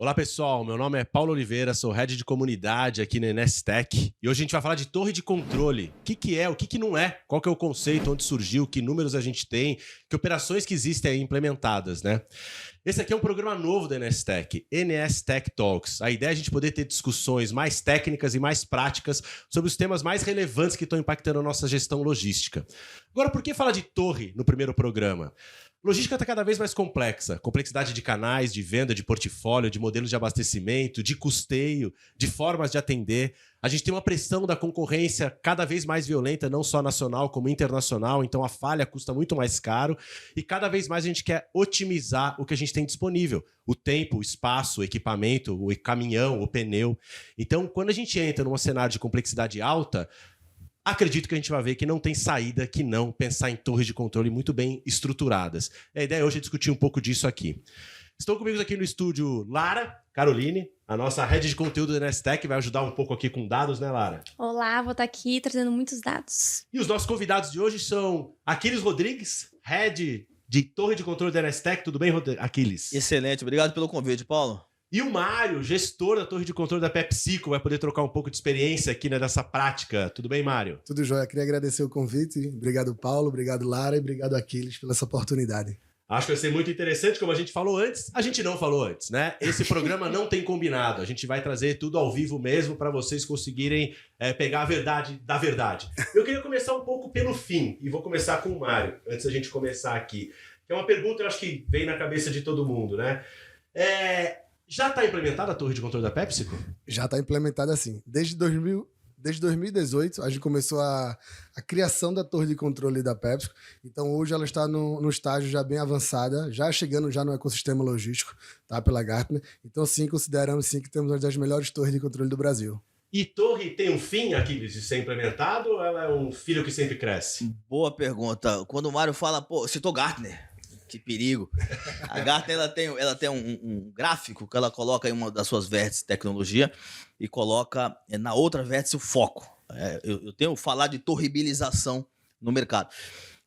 Olá pessoal, meu nome é Paulo Oliveira, sou Head de Comunidade aqui na Nestec e hoje a gente vai falar de torre de controle. O que é, o que não é, qual que é o conceito, onde surgiu, que números a gente tem, que operações que existem aí implementadas, né? Esse aqui é um programa novo da Nestec, NS Tech Talks. A ideia é a gente poder ter discussões mais técnicas e mais práticas sobre os temas mais relevantes que estão impactando a nossa gestão logística. Agora, por que falar de torre no primeiro programa? Logística está cada vez mais complexa. Complexidade de canais, de venda, de portfólio, de modelos de abastecimento, de custeio, de formas de atender. A gente tem uma pressão da concorrência cada vez mais violenta, não só nacional como internacional, então a falha custa muito mais caro e cada vez mais a gente quer otimizar o que a gente tem disponível. O tempo, o espaço, o equipamento, o caminhão, o pneu. Então, quando a gente entra num cenário de complexidade alta, acredito que a gente vai ver que não tem saída que não pensar em torres de controle muito bem estruturadas. A ideia hoje é discutir um pouco disso aqui. Estão comigo aqui no estúdio Lara Caroline, a nossa head de conteúdo da Nestec, que vai ajudar um pouco aqui com dados, né, Lara? Olá, vou estar aqui trazendo muitos dados. E os nossos convidados de hoje são Aquiles Rodrigues, head de torre de controle da Nestec. Tudo bem, Aquiles? Excelente, obrigado pelo convite, Paulo. E o Mário, gestor da torre de controle da PepsiCo, vai poder trocar um pouco de experiência aqui, né, nessa prática. Tudo bem, Mário? Tudo jóia. Queria agradecer o convite. Obrigado, Paulo. Obrigado, Lara. E obrigado, Aquiles, pela essa oportunidade. Acho que vai ser muito interessante, como a gente falou antes. A gente não falou antes, né? Esse programa não tem combinado. A gente vai trazer tudo ao vivo mesmo para vocês conseguirem pegar a verdade da verdade. Eu queria começar um pouco pelo fim. E vou começar com o Mário, antes da gente começar aqui. Que é uma pergunta, eu acho que vem na cabeça de todo mundo, né? Já está implementada a torre de controle da PepsiCo? Já está implementada assim. Desde 2018, a gente começou a criação da torre de controle da PepsiCo. Então, hoje ela está no estágio já bem avançada, já chegando já no ecossistema logístico, tá, pela Gartner. Então, sim, consideramos sim que temos uma das melhores torres de controle do Brasil. E torre tem um fim, Aquiles, de ser implementado ou ela é um filho que sempre cresce? Boa pergunta. Quando o Mário fala, pô, citou Gartner. Que perigo. A Gartner ela tem um gráfico que ela coloca em uma das suas vértices de tecnologia e coloca na outra vértice o foco. Eu tenho falar de torribilização no mercado.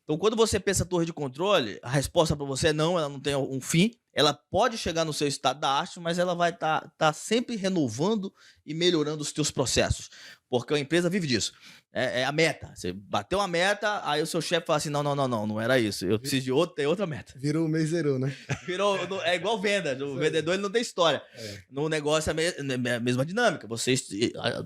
Então, quando você pensa torre de controle, a resposta para você é não, ela não tem um fim. Ela pode chegar no seu estado da arte, mas ela vai tá sempre renovando e melhorando os teus processos. Porque a empresa vive disso. É a meta. Você bateu a meta, aí o seu chefe fala assim, não era isso. Eu preciso de outra meta. Virou o mês zerou, né? É igual venda. O vendedor ele não tem história. No negócio é a mesma dinâmica. Você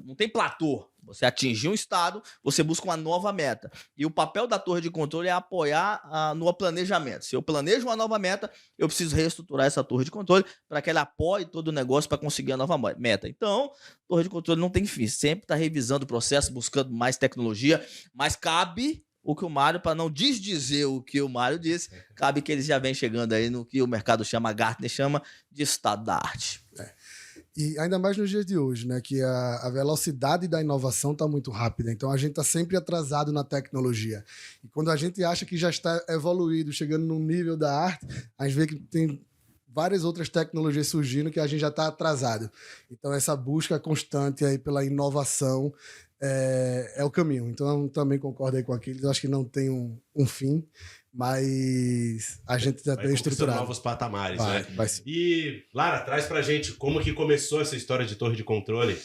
não tem platô. Você atingiu um estado, você busca uma nova meta. E o papel da torre de controle é apoiar no planejamento. Se eu planejo uma nova meta, eu preciso reestruturar essa torre de controle para que ela apoie todo o negócio para conseguir a nova meta. Então, torre de controle não tem fim. Sempre está revisando o processo, buscando mais tecnologia, mas cabe o que o Mário, para não desdizer o que o Mário disse, cabe que eles já vêm chegando aí no que o mercado chama, a Gartner chama de estado da arte. E ainda mais nos dias de hoje, né? Que a velocidade da inovação está muito rápida. Então, a gente está sempre atrasado na tecnologia. E quando a gente acha que já está evoluído, chegando num nível da arte, a gente vê que tem várias outras tecnologias surgindo que a gente já está atrasado. Então, essa busca constante aí pela inovação é o caminho. Então, eu também concordo aí com aqueles. Eu acho que não tem um fim, mas a gente já tem estruturado novos patamares, né? Vai sim. E, Lara, traz pra gente como que começou essa história de torre de controle.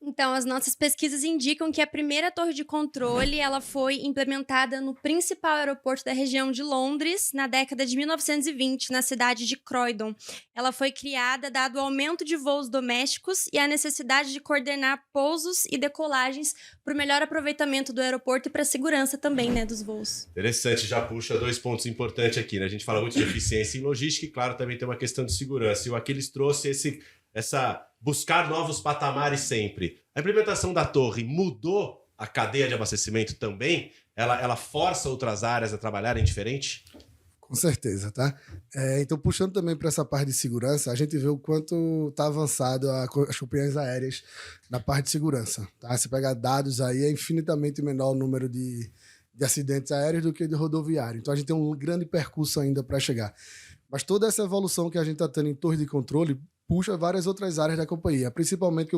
Então, as nossas pesquisas indicam que a primeira torre de controle ela foi implementada no principal aeroporto da região de Londres, na década de 1920, na cidade de Croydon. Ela foi criada dado o aumento de voos domésticos e a necessidade de coordenar pousos e decolagens para o melhor aproveitamento do aeroporto e para a segurança também, né, dos voos. Interessante, já puxa dois pontos importantes aqui, né? A gente fala muito de eficiência em logística e, claro, também tem uma questão de segurança. E o Aquiles trouxe essa buscar novos patamares sempre. A implementação da torre mudou a cadeia de abastecimento também? Ela força outras áreas a trabalharem diferente? Com certeza, tá? Então, puxando também para essa parte de segurança, a gente vê o quanto está avançado as companhias aéreas na parte de segurança. Tá? Se pegar dados aí, é infinitamente menor o número de acidentes aéreos do que de rodoviário. Então, a gente tem um grande percurso ainda para chegar. Mas toda essa evolução que a gente está tendo em torre de controle puxa várias outras áreas da companhia, principalmente,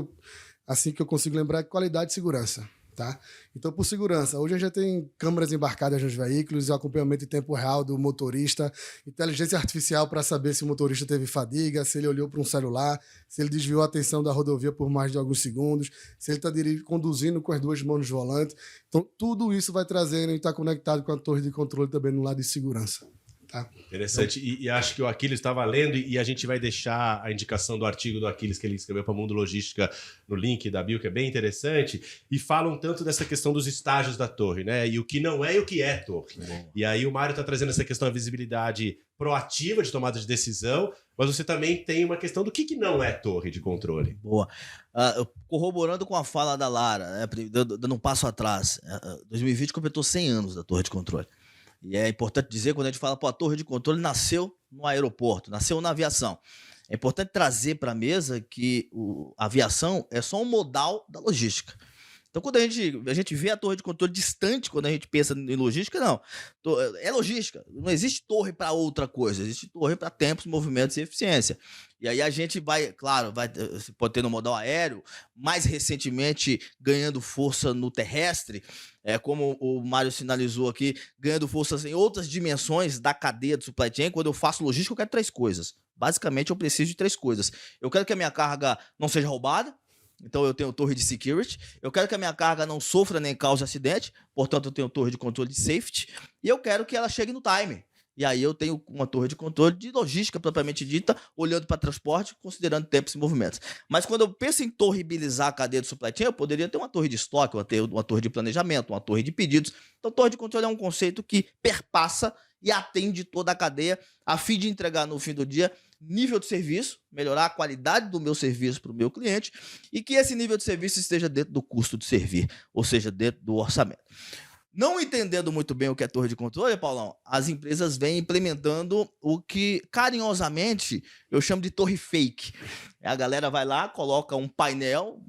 assim que eu consigo lembrar, é qualidade e segurança. Tá? Então, por segurança, hoje a gente já tem câmeras embarcadas nos veículos, acompanhamento em tempo real do motorista, inteligência artificial para saber se o motorista teve fadiga, se ele olhou para um celular, se ele desviou a atenção da rodovia por mais de alguns segundos, se ele está conduzindo com as duas mãos no volante. Então, tudo isso vai trazendo e está conectado com a torre de controle também no lado de segurança. Tá? Interessante. E acho que o Aquiles estava lendo e a gente vai deixar a indicação do artigo do Aquiles que ele escreveu para Mundo Logística no link da bio, que é bem interessante, e falam tanto dessa questão dos estágios da torre, né? E o que não é e o que é torre. E aí o Mário está trazendo essa questão da visibilidade proativa de tomada de decisão, mas você também tem uma questão do que não é torre de controle. Boa. Corroborando com a fala da Lara, né, dando um passo atrás, 2020 completou 100 anos da torre de controle. E é importante dizer, quando a gente fala, a torre de controle nasceu no aeroporto, nasceu na aviação. É importante trazer para a mesa que a aviação é só um modal da logística. Então, quando a gente vê a torre de controle distante, quando a gente pensa em logística, não. É logística. Não existe torre para outra coisa. Existe torre para tempos, movimentos e eficiência. E aí a gente vai, claro, você pode ter no modal aéreo, mais recentemente ganhando força no terrestre, como o Mário sinalizou aqui, ganhando forças em outras dimensões da cadeia de supply chain. Quando eu faço logística, eu quero 3 coisas. Basicamente, eu preciso de 3 coisas. Eu quero que a minha carga não seja roubada. Então eu tenho torre de security, eu quero que a minha carga não sofra nem cause acidente, portanto eu tenho torre de controle de safety, e eu quero que ela chegue no time. E aí eu tenho uma torre de controle de logística propriamente dita, olhando para transporte, considerando tempos e movimentos. Mas quando eu penso em torrebilizar a cadeia de supply chain, eu poderia ter uma torre de estoque, uma torre de planejamento, uma torre de pedidos. Então torre de controle é um conceito que perpassa e atende toda a cadeia, a fim de entregar no fim do dia nível de serviço, melhorar a qualidade do meu serviço para o meu cliente e que esse nível de serviço esteja dentro do custo de servir, ou seja, dentro do orçamento. Não entendendo muito bem o que é torre de controle, Paulão, as empresas vêm implementando o que carinhosamente eu chamo de torre fake. A galera vai lá, coloca um painel,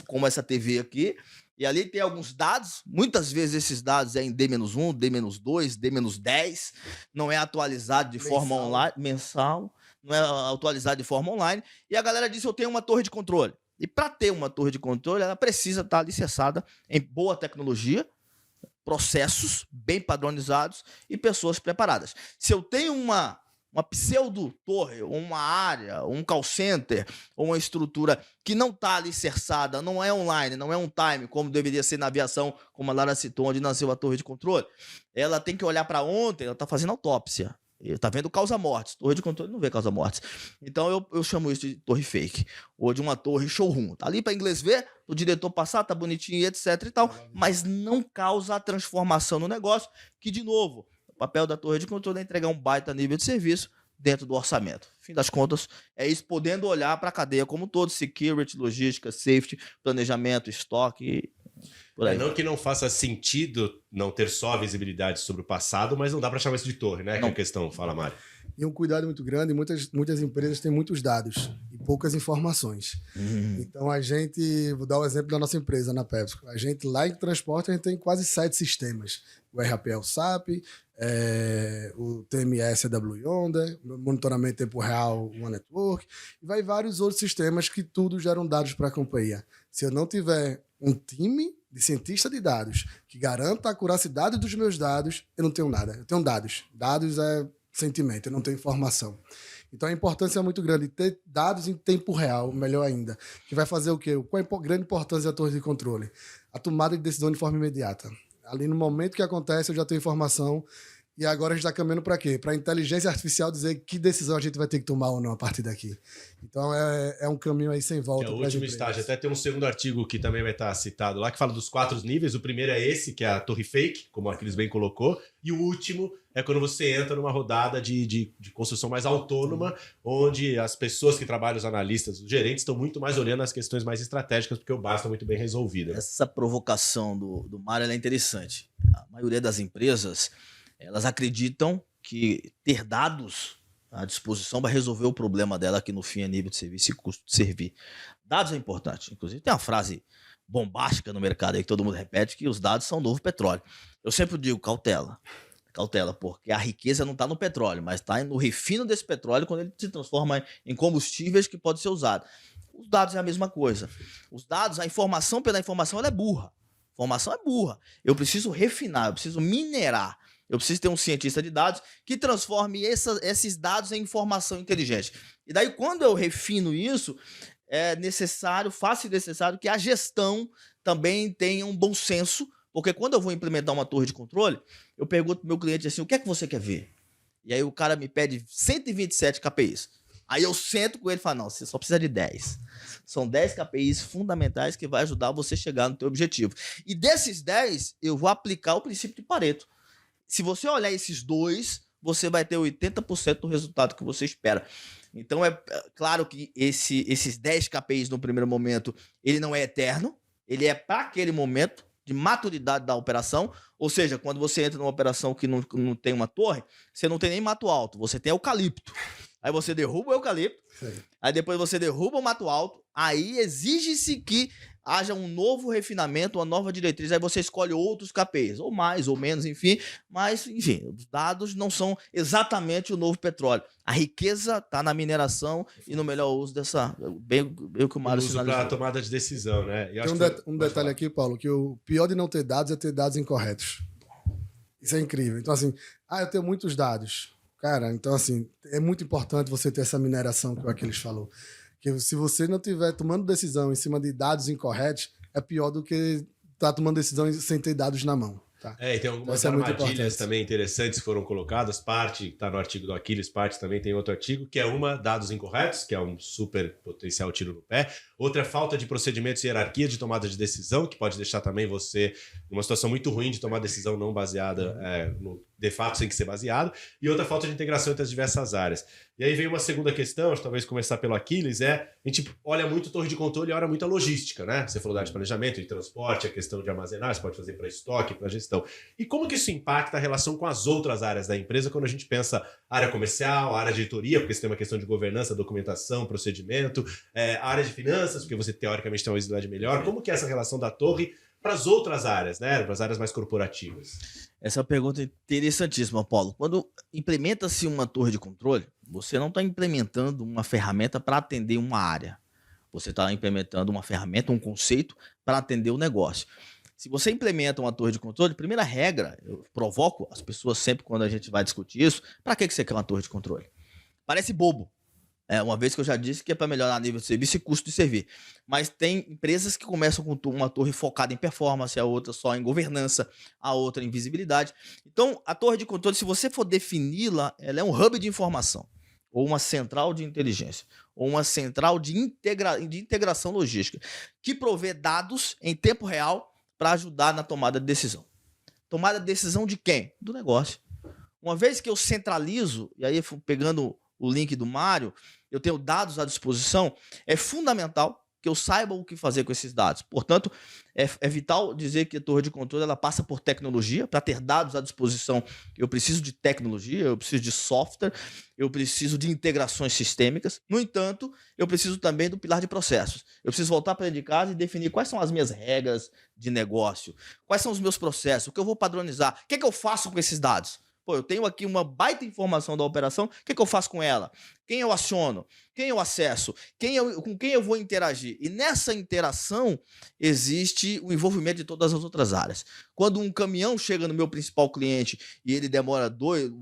como essa TV aqui, e ali tem alguns dados, muitas vezes esses dados é em D-1, D-2, D-10, não é atualizado de forma online, mensal, não é atualizado de forma online, e a galera diz, eu tenho uma torre de controle. E para ter uma torre de controle, ela precisa estar alicerçada em boa tecnologia, processos bem padronizados e pessoas preparadas. Se eu tenho uma pseudo-torre, uma área, um call center, ou uma estrutura que não está alicerçada, não é online, não é um time, como deveria ser na aviação, como a Lara citou, onde nasceu a torre de controle, ela tem que olhar para ontem, ela está fazendo autópsia. Está vendo causa-mortes. Torre de controle não vê causa-mortes. Então eu chamo isso de torre fake. Ou de uma torre showroom. Tá ali para inglês ver, o diretor passar, tá bonitinho, etc e tal. Mas não causa a transformação no negócio, que, de novo, o papel da torre de controle é entregar um baita nível de serviço dentro do orçamento. Fim das contas, é isso, podendo olhar para a cadeia como um todo, security, logística, safety, planejamento, estoque. Por aí. Não que não faça sentido não ter só visibilidade sobre o passado, mas não dá para chamar isso de torre, né? Que é a questão, fala, Mário. E um cuidado muito grande, muitas empresas têm muitos dados e poucas informações. Então vou dar o exemplo da nossa empresa, na PepsiCo. A gente lá em transporte, a gente tem quase 7 sistemas. O RAP é o SAP, o TMS é W Yonder, monitoramento em tempo real, One Network, e vai vários outros sistemas que tudo geram dados para a companhia. Se eu não tiver um time de cientista de dados que garanta a acuracidade dos meus dados, eu não tenho nada. Eu tenho dados. Dados é sentimento, eu não tenho informação. Então a importância é muito grande. Ter dados em tempo real, melhor ainda. Que vai fazer o quê? Qual é a grande importância da torre de controle? A tomada de decisão de forma imediata. Ali no momento que acontece, eu já tenho informação. E agora a gente está caminhando para quê? Para a inteligência artificial dizer que decisão a gente vai ter que tomar ou não a partir daqui. Então é um caminho aí sem volta. É o último estágio. Até tem um segundo artigo que também vai estar citado lá, que fala dos 4 níveis. O primeiro é esse, que é a torre fake, como a Aquiles bem colocou. E o último é quando você entra numa rodada de construção mais autônoma, onde as pessoas que trabalham, os analistas, os gerentes, estão muito mais olhando as questões mais estratégicas, porque o básico está muito bem resolvido. Essa provocação do Mário é interessante. A maioria das empresas, elas acreditam que ter dados à disposição vai resolver o problema dela, que no fim é nível de serviço e custo de servir. Dados é importante. Inclusive tem uma frase bombástica no mercado aí que todo mundo repete, que os dados são o novo petróleo. Eu sempre digo, cautela. Cautela, porque a riqueza não está no petróleo, mas está no refino desse petróleo quando ele se transforma em combustíveis que pode ser usado. Os dados é a mesma coisa. Os dados, a informação pela informação, ela é burra. Informação é burra. Eu preciso refinar, eu preciso minerar. Eu preciso ter um cientista de dados que transforme esses dados em informação inteligente. E daí, quando eu refino isso, é necessário, fácil e necessário que a gestão também tenha um bom senso, porque quando eu vou implementar uma torre de controle, eu pergunto pro meu cliente assim, o que é que você quer ver? E aí o cara me pede 127 KPIs. Aí eu sento com ele e falo, não, você só precisa de 10. São 10 KPIs fundamentais que vai ajudar você a chegar no teu objetivo. E desses 10, eu vou aplicar o princípio de Pareto. Se você olhar esses 2, você vai ter 80% do resultado que você espera. Então, é claro que esses 10 KPIs no primeiro momento, ele não é eterno, ele é para aquele momento de maturidade da operação, ou seja, quando você entra numa operação que não tem uma torre, você não tem nem mato alto, você tem eucalipto. Aí você derruba o eucalipto, aí depois você derruba o mato alto, aí exige-se que haja um novo refinamento, uma nova diretriz, aí você escolhe outros KPIs, ou mais, ou menos, enfim, mas, enfim, os dados não são exatamente o novo petróleo. A riqueza está na mineração e no melhor uso dessa, bem o que o Mário sinalizou. Para a tomada de decisão, né? Tem um detalhe aqui, Paulo, que o pior de não ter dados é ter dados incorretos. Isso é incrível. Então, assim, eu tenho muitos dados. Cara, então, assim, é muito importante você ter essa mineração que o Aquiles falou. Porque se você não estiver tomando decisão em cima de dados incorretos, é pior do que estar tomando decisão sem ter dados na mão. Tá? E tem algumas armadilhas também interessantes que foram colocadas. Parte está no artigo do Aquiles, parte também tem outro artigo, que é uma, dados incorretos, que é um super potencial tiro no pé. Outra é falta de procedimentos e hierarquia de tomada de decisão, que pode deixar também você numa situação muito ruim de tomar decisão não baseada no de fato sem que ser baseado. E outra, falta de integração entre as diversas áreas. E aí vem uma segunda questão, talvez começar pelo Aquiles, a gente olha muito torre de controle e olha muito a logística, né? Você falou da área de planejamento, de transporte, a questão de armazenar, você pode fazer para estoque, para gestão. E como que isso impacta a relação com as outras áreas da empresa quando a gente pensa área comercial, área de editoria, porque você tem uma questão de governança, documentação, procedimento, área de finanças, porque você teoricamente tem uma visibilidade melhor. Como que é essa relação da torre para as outras áreas, né? Para as áreas mais corporativas? Essa é uma pergunta interessantíssima, Paulo. Quando implementa-se uma torre de controle, você não está implementando uma ferramenta para atender uma área. Você está implementando uma ferramenta, um conceito para atender o negócio. Se você implementa uma torre de controle, primeira regra, eu provoco as pessoas sempre quando a gente vai discutir isso, para que você quer uma torre de controle? Parece bobo. Uma vez que eu já disse que é para melhorar nível de serviço e custo de servir. Mas tem empresas que começam com uma torre focada em performance, a outra só em governança, a outra em visibilidade. Então, a torre de controle, se você for defini-la, ela é um hub de informação, ou uma central de inteligência, ou uma central de integração logística, que provê dados em tempo real para ajudar na tomada de decisão. Tomada de decisão de quem? Do negócio. Uma vez que eu centralizo, e aí pegando o link do Mário, eu tenho dados à disposição, é fundamental que eu saiba o que fazer com esses dados. Portanto, é vital dizer que a torre de controle ela passa por tecnologia. Para ter dados à disposição, eu preciso de tecnologia, eu preciso de software, eu preciso de integrações sistêmicas. No entanto, eu preciso também do pilar de processos. Eu preciso voltar para dentro de casa e definir quais são as minhas regras de negócio, quais são os meus processos, o que eu vou padronizar, o que é que eu faço com esses dados? Pô, eu tenho aqui uma baita informação da operação, o que eu faço com ela? Quem eu aciono? Quem eu acesso? Com quem eu vou interagir? E nessa interação existe o envolvimento de todas as outras áreas. Quando um caminhão chega no meu principal cliente e ele demora 2,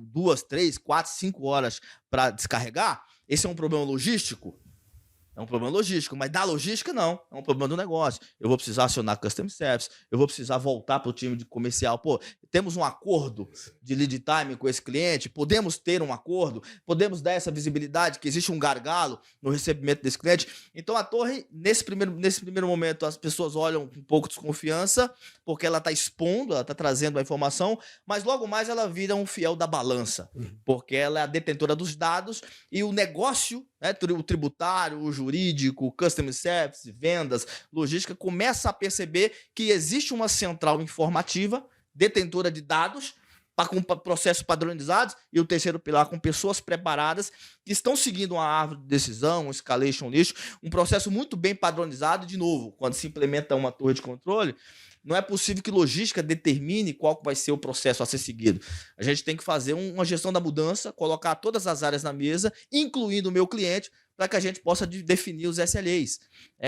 3, 4, 5 horas para descarregar, esse é um problema logístico? É um problema logístico, mas da logística não, é um problema do negócio. Eu vou precisar acionar Customer Service, eu vou precisar voltar para o time de comercial. Pô, temos um acordo de lead time com esse cliente, podemos ter um acordo, podemos dar essa visibilidade que existe um gargalo no recebimento desse cliente. Então a torre, nesse primeiro momento, as pessoas olham com um pouco de desconfiança, porque ela está expondo, ela está trazendo a informação, mas logo mais ela vira um fiel da balança, porque ela é a detentora dos dados e o negócio, né, o tributário, o jurídico, o customer service, vendas, logística, começa a perceber que existe uma central informativa, detentora de dados, com processos padronizados, e o terceiro pilar com pessoas preparadas que estão seguindo uma árvore de decisão, um escalation list, um processo muito bem padronizado. De novo, quando se implementa uma torre de controle, não é possível que logística determine qual vai ser o processo a ser seguido. A gente tem que fazer uma gestão da mudança, colocar todas as áreas na mesa, incluindo o meu cliente, para que a gente possa definir os SLAs.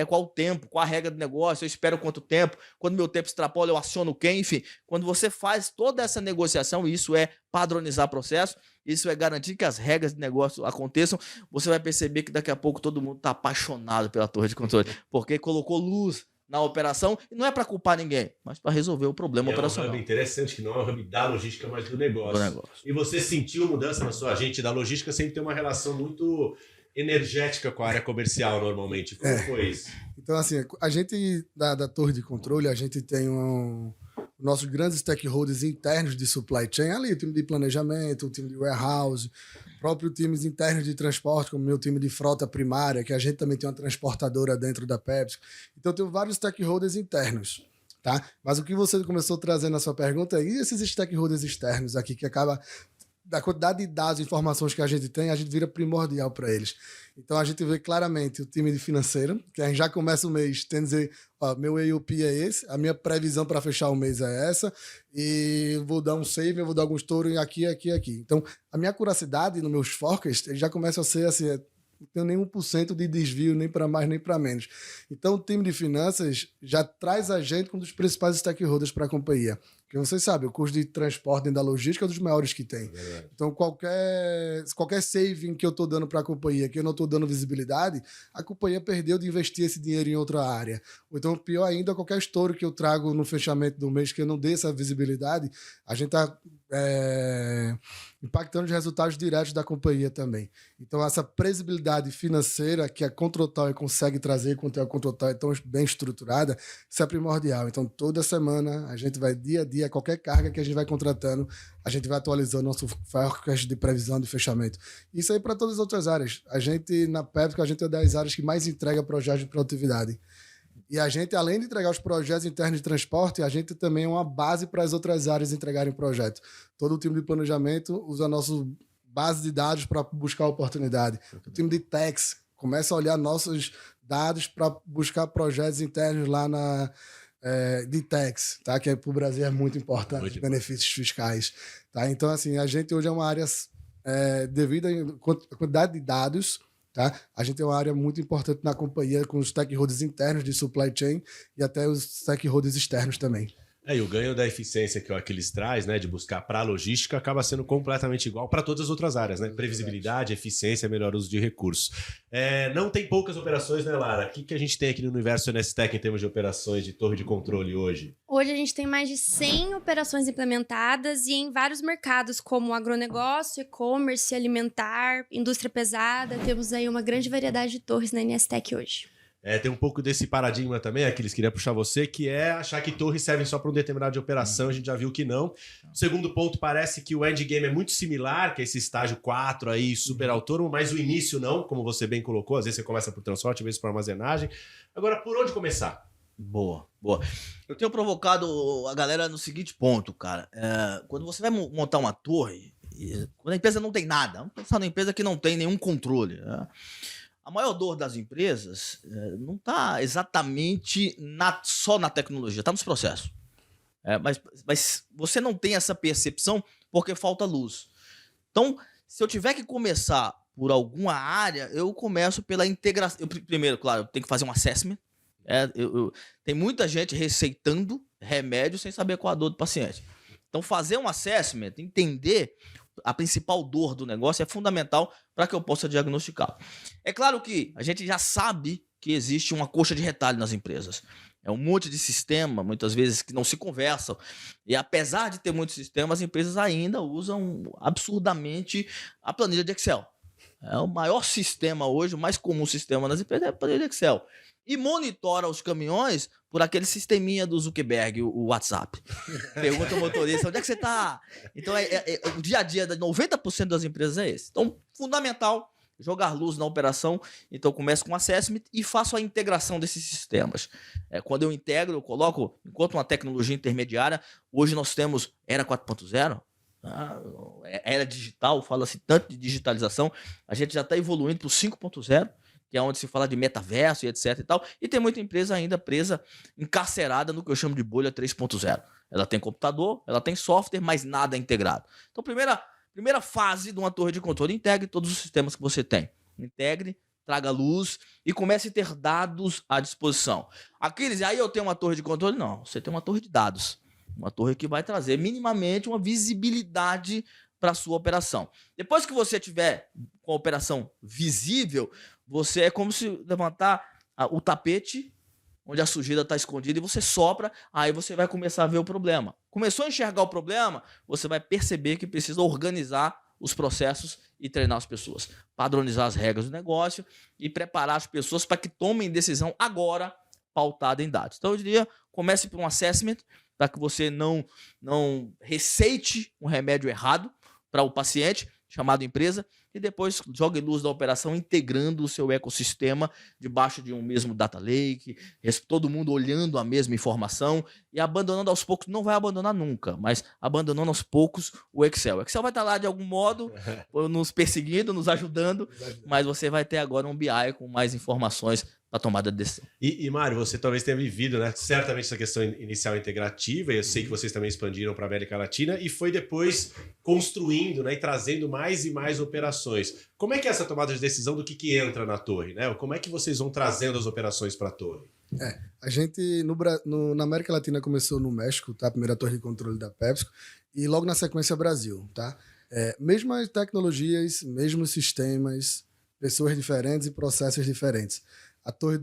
Qual o tempo, qual a regra do negócio, eu espero quanto tempo, quando meu tempo extrapola, eu aciono quem, enfim. Quando você faz toda essa negociação, isso é padronizar processo, isso é garantir que as regras de negócio aconteçam, você vai perceber que daqui a pouco todo mundo está apaixonado pela torre de controle, porque colocou luz na operação, e não é para culpar ninguém, mas para resolver o problema operacional. É um hub interessante, que não é um hub da logística, mas do negócio. E você sentiu mudança na sua gente? Da logística sempre tem uma relação muito energética com a área comercial, normalmente. Como foi isso? Então, assim, a gente, da torre de controle, a gente tem nossos grandes stakeholders internos de supply chain, ali o time de planejamento, o time de warehouse, próprios times internos de transporte, como o meu time de frota primária, que a gente também tem uma transportadora dentro da Pepsi. Então, eu tenho vários stakeholders internos, tá? Mas o que você começou a trazer na sua pergunta é, e esses stakeholders externos aqui, que acaba, da quantidade de dados e informações que a gente tem, a gente vira primordial para eles. Então, a gente vê claramente o time de financeiro, que a gente já começa o mês tendo dizer, ó, meu EUP é esse, a minha previsão para fechar o mês é essa, e vou dar um save, eu vou dar algum estouro aqui. Então, a minha curiosidade nos meus forecasts já começa a ser assim, não tenho nem 1% de desvio, nem para mais, nem para menos. Então, o time de finanças já traz a gente como um dos principais stakeholders para a companhia. Porque vocês sabem, o custo de transporte dentro da logística é um dos maiores que tem. Então, qualquer saving que eu estou dando para a companhia, que eu não estou dando visibilidade, a companhia perdeu de investir esse dinheiro em outra área. Ou então, pior ainda, qualquer estouro que eu trago no fechamento do mês, que eu não dê essa visibilidade, a gente está impactando os resultados diretos da companhia também. Então, essa previsibilidade financeira que a Control Tower consegue trazer, quando a Control Tower é tão bem estruturada, isso é primordial. Então, toda semana, a gente vai dia a dia, qualquer carga que a gente vai contratando, a gente vai atualizando nosso forecast de previsão de fechamento. Isso aí para todas as outras áreas. A gente, na Pepsi, a gente é das áreas que mais entrega projetos de produtividade. E a gente, além de entregar os projetos internos de transporte, a gente também é uma base para as outras áreas entregarem projeto. Todo o time de planejamento usa a nossa base de dados para buscar oportunidade. O time de techs começa a olhar nossos dados para buscar projetos internos lá de tax, tá? Que para o Brasil é muito importante, benefícios fiscais. Tá? Então, assim, a gente hoje é uma área, devido à quantidade de dados, tá? A gente é uma área muito importante na companhia, com os stakeholders internos de supply chain e até os stakeholders externos também. E o ganho da eficiência que eles traz, né, de buscar para a logística, acaba sendo completamente igual para todas as outras áreas, né? Previsibilidade, eficiência, melhor uso de recursos. Não tem poucas operações, né, Lara? O que a gente tem aqui no universo NSTech em termos de operações de torre de controle hoje? Hoje a gente tem mais de 100 operações implementadas e em vários mercados, como agronegócio, e-commerce, alimentar, indústria pesada. Temos aí uma grande variedade de torres na NSTech hoje. Tem um pouco desse paradigma também, Aquiles, queria puxar você, que é achar que torres servem só para um determinado de operação, a gente já viu que não. O segundo ponto, parece que o endgame é muito similar, que é esse estágio 4 aí, super autônomo, mas o início não, como você bem colocou, às vezes você começa por transporte, às vezes por armazenagem. Agora, por onde começar? Boa. Eu tenho provocado a galera no seguinte ponto, cara. Quando você vai montar uma torre, quando a empresa não tem nada, vamos pensar numa empresa que não tem nenhum controle, né? A maior dor das empresas não está exatamente só na tecnologia, está nos processos. Mas você não tem essa percepção porque falta luz. Então, se eu tiver que começar por alguma área, eu começo pela integração. Primeiro, claro, eu tenho que fazer um assessment. Tem muita gente receitando remédio sem saber qual a dor do paciente. Então, fazer um assessment, entender a principal dor do negócio é fundamental para que eu possa diagnosticar. É claro que a gente já sabe que existe uma coxa de retalho nas empresas. É um monte de sistema, muitas vezes, que não se conversam. E apesar de ter muitos sistemas, as empresas ainda usam absurdamente a planilha de Excel. É o maior sistema hoje, o mais comum sistema nas empresas é a planilha de Excel. E monitora os caminhões por aquele sisteminha do Zuckerberg, o WhatsApp. Pergunta ao motorista, onde é que você está? Então, o dia a dia de 90% das empresas é esse. Então, fundamental, jogar luz na operação. Então, eu começo com assessment e faço a integração desses sistemas. Quando eu integro, eu coloco, enquanto uma tecnologia intermediária, hoje nós temos Era 4.0, era digital, fala-se tanto de digitalização, a gente já está evoluindo para o 5.0, que é onde se fala de metaverso e etc e tal, e tem muita empresa ainda presa, encarcerada no que eu chamo de bolha 3.0. Ela tem computador, ela tem software, mas nada é integrado. Então, primeira fase de uma torre de controle, integre todos os sistemas que você tem. Integre, traga luz e comece a ter dados à disposição. Aqueles, aí eu tenho uma torre de controle? Não, você tem uma torre de dados. Uma torre que vai trazer minimamente uma visibilidade para a sua operação. Depois que você tiver com a operação visível, você é como se levantar o tapete onde a sujeira está escondida e você sopra, aí você vai começar a ver o problema. Começou a enxergar o problema, você vai perceber que precisa organizar os processos e treinar as pessoas, padronizar as regras do negócio e preparar as pessoas para que tomem decisão agora pautada em dados. Então eu diria, comece por um assessment, para que você não receite um remédio errado para o paciente, chamado empresa, e depois jogue luz da operação integrando o seu ecossistema debaixo de um mesmo data lake, todo mundo olhando a mesma informação e abandonando aos poucos, não vai abandonar nunca, mas abandonando aos poucos o Excel. O Excel vai estar lá de algum modo, nos perseguindo, nos ajudando, mas você vai ter agora um BI com mais informações para tomada de decisão. E Mário, você talvez tenha vivido, né? Certamente essa questão inicial integrativa, e eu sei que vocês também expandiram para a América Latina, e foi depois construindo, né, e trazendo mais e mais operações. Como é que é essa tomada de decisão do que entra na torre, né? Como é que vocês vão trazendo as operações para a torre? A gente na América Latina começou no México, tá? A primeira torre de controle da PepsiCo, e logo na sequência Brasil, tá? Mesmas tecnologias, mesmos sistemas, pessoas diferentes e processos diferentes. A torre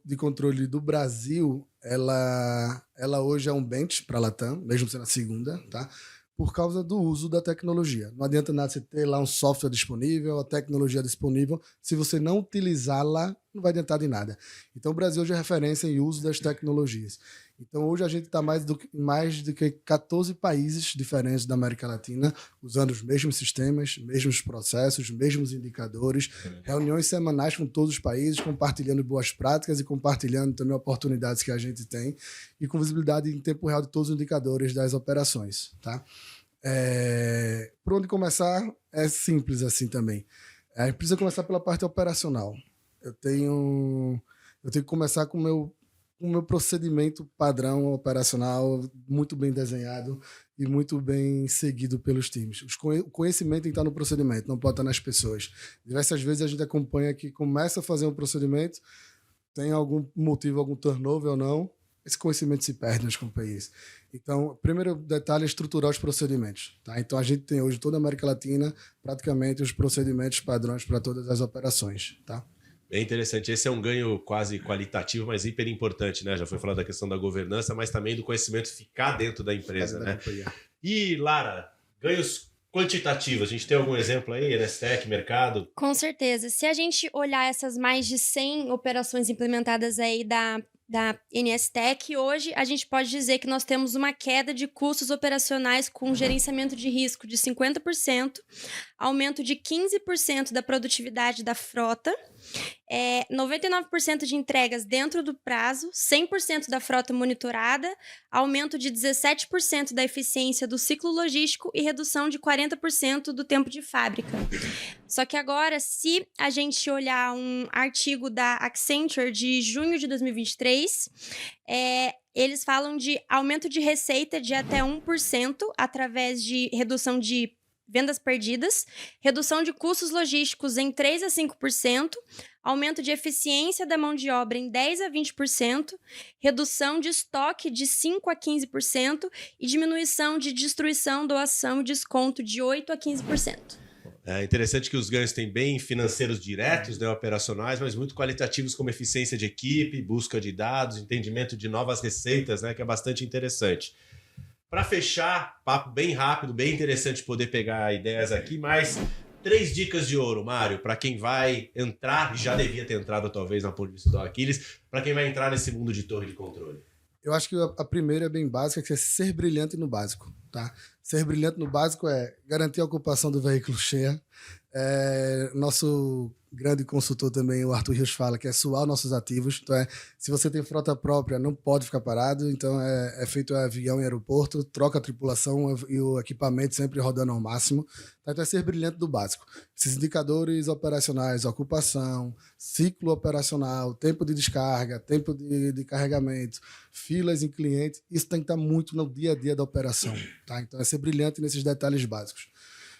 de controle do Brasil, ela hoje é um bench para a Latam, mesmo sendo a segunda, tá? Por causa do uso da tecnologia. Não adianta nada você ter lá um software disponível, a tecnologia disponível, se você não utilizá-la, não vai adiantar de nada. Então o Brasil hoje é referência em uso das tecnologias. Então hoje a gente está mais do que 14 países diferentes da América Latina, usando os mesmos sistemas, mesmos processos, mesmos indicadores, reuniões semanais com todos os países, compartilhando boas práticas e compartilhando também oportunidades que a gente tem e com visibilidade em tempo real de todos os indicadores das operações, tá? Por onde começar é simples assim também. A gente precisa começar pela parte operacional. Eu tenho que começar com o meu procedimento padrão operacional muito bem desenhado e muito bem seguido pelos times. O conhecimento tem que estar no procedimento, não pode estar nas pessoas. Diversas vezes a gente acompanha que começa a fazer um procedimento, tem algum motivo, algum turnover ou não, esse conhecimento se perde nas companhias. Então, o primeiro detalhe é estruturar os procedimentos. Tá? Então, a gente tem hoje, toda a América Latina, praticamente os procedimentos padrões para todas as operações. Tá? É interessante, esse é um ganho quase qualitativo, mas hiper importante, né? Já foi falado da questão da governança, mas também do conhecimento ficar dentro da empresa, né? E, Lara, ganhos quantitativos, a gente tem algum exemplo aí, NSTEC, mercado? Com certeza. Se a gente olhar essas mais de 100 operações implementadas aí da NSTEC, hoje a gente pode dizer que nós temos uma queda de custos operacionais com gerenciamento de risco de 50%, aumento de 15% da produtividade da frota, 99% de entregas dentro do prazo, 100% da frota monitorada, aumento de 17% da eficiência do ciclo logístico e redução de 40% do tempo de fábrica. Só que agora, se a gente olhar um artigo da Accenture de junho de 2023, eles falam de aumento de receita de até 1% através de redução de vendas perdidas, redução de custos logísticos em 3% a 5%, aumento de eficiência da mão de obra em 10% a 20%, redução de estoque de 5% a 15% e diminuição de destruição, doação e desconto de 8% a 15%. É interessante que os ganhos têm bem financeiros diretos, né, operacionais, mas muito qualitativos como eficiência de equipe, busca de dados, entendimento de novas receitas, né, que é bastante interessante. Para fechar, papo bem rápido, bem interessante poder pegar ideias aqui, mas 3 dicas de ouro, Mário, para quem vai entrar, e já devia ter entrado talvez na ponto de vista do Aquiles, para quem vai entrar nesse mundo de torre de controle. Eu acho que a primeira é bem básica, que é ser brilhante no básico, tá? Ser brilhante no básico é garantir a ocupação do veículo cheia. Nosso grande consultor também, o Arthur Rios, fala que é suar nossos ativos. Então, se você tem frota própria, não pode ficar parado. Então, é feito avião em aeroporto, troca a tripulação e o equipamento sempre rodando ao máximo. Então, é ser brilhante do básico. Esses indicadores operacionais, ocupação, ciclo operacional, tempo de descarga, tempo de carregamento, filas em clientes, isso tem que estar muito no dia a dia da operação. Tá? Então, é ser brilhante nesses detalhes básicos.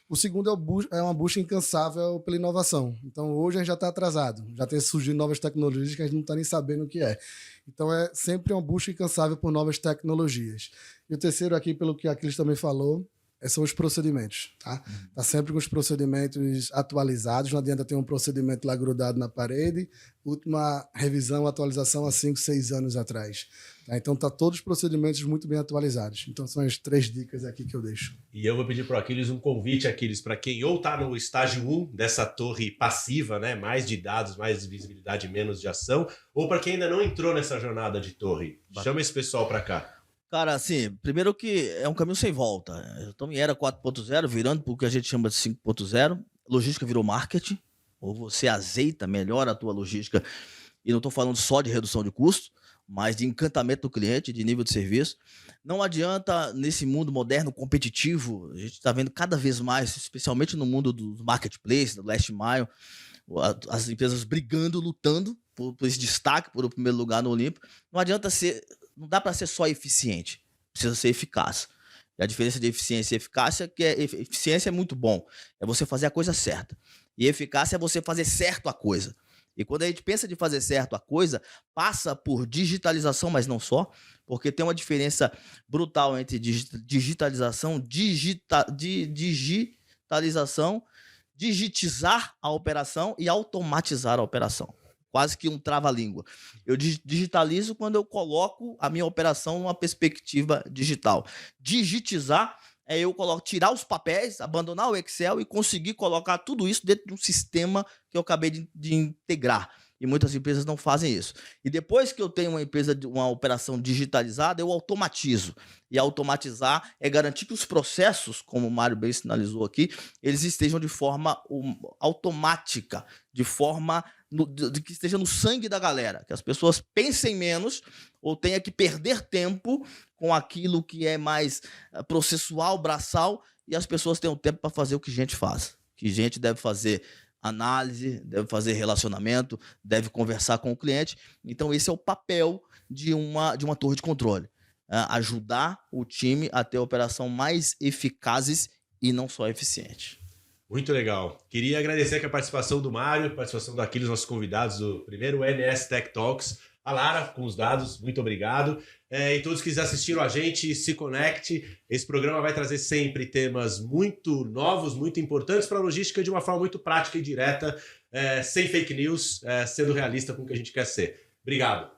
O segundo é uma busca incansável pela inovação. Então, hoje a gente já está atrasado. Já tem surgido novas tecnologias que a gente não está nem sabendo o que é. Então, é sempre uma busca incansável por novas tecnologias. E o terceiro aqui, pelo que a Aquiles também falou, são os procedimentos. Tá? Tá sempre com os procedimentos atualizados. Não adianta ter um procedimento lá grudado na parede. Última revisão, atualização há 5, 6 anos atrás. Tá? Então, tá todos os procedimentos muito bem atualizados. Então, são as 3 dicas aqui que eu deixo. E eu vou pedir para o Aquiles um convite, Aquiles, para quem ou está no estágio 1 dessa torre passiva, né? Mais de dados, mais de visibilidade, menos de ação, ou para quem ainda não entrou nessa jornada de torre. Chama esse pessoal para cá. Cara, assim, primeiro que é um caminho sem volta. Estamos em era 4.0, virando para o que a gente chama de 5.0. Logística virou marketing. Ou você azeita, melhora a tua logística. E não estou falando só de redução de custo, mas de encantamento do cliente, de nível de serviço. Não adianta, nesse mundo moderno, competitivo, a gente está vendo cada vez mais, especialmente no mundo dos marketplaces, do last mile, as empresas brigando, lutando por esse destaque, por o primeiro lugar no Olimpo. Não dá para ser só eficiente, precisa ser eficaz. E a diferença de eficiência e eficácia é que eficiência é muito bom, é você fazer a coisa certa. E eficácia é você fazer certo a coisa. E quando a gente pensa de fazer certo a coisa, passa por digitalização, mas não só, porque tem uma diferença brutal entre digitalização, digitizar a operação e automatizar a operação. Quase que um trava-língua. Eu digitalizo quando eu coloco a minha operação numa perspectiva digital. Digitizar é eu tirar os papéis, abandonar o Excel e conseguir colocar tudo isso dentro de um sistema que eu acabei de integrar. E muitas empresas não fazem isso. E depois que eu tenho uma operação digitalizada, eu automatizo. E automatizar é garantir que os processos, como o Mário bem sinalizou aqui, eles estejam de forma automática, de forma que esteja no sangue da galera, que as pessoas pensem menos ou tenha que perder tempo com aquilo que é mais processual, braçal, e as pessoas tenham tempo para fazer o que gente faz. Que gente deve fazer análise, deve fazer relacionamento, deve conversar com o cliente. Então esse é o papel de uma torre de controle. Ajudar o time a ter a operação mais eficazes e não só eficiente. Muito legal. Queria agradecer aqui a participação do Mário, a participação do Aquiles, nossos convidados do primeiro NS Tech Talks. A Lara, com os dados, muito obrigado. E todos que assistiram a gente, se conecte. Esse programa vai trazer sempre temas muito novos, muito importantes para a logística de uma forma muito prática e direta, sem fake news, sendo realista com o que a gente quer ser. Obrigado.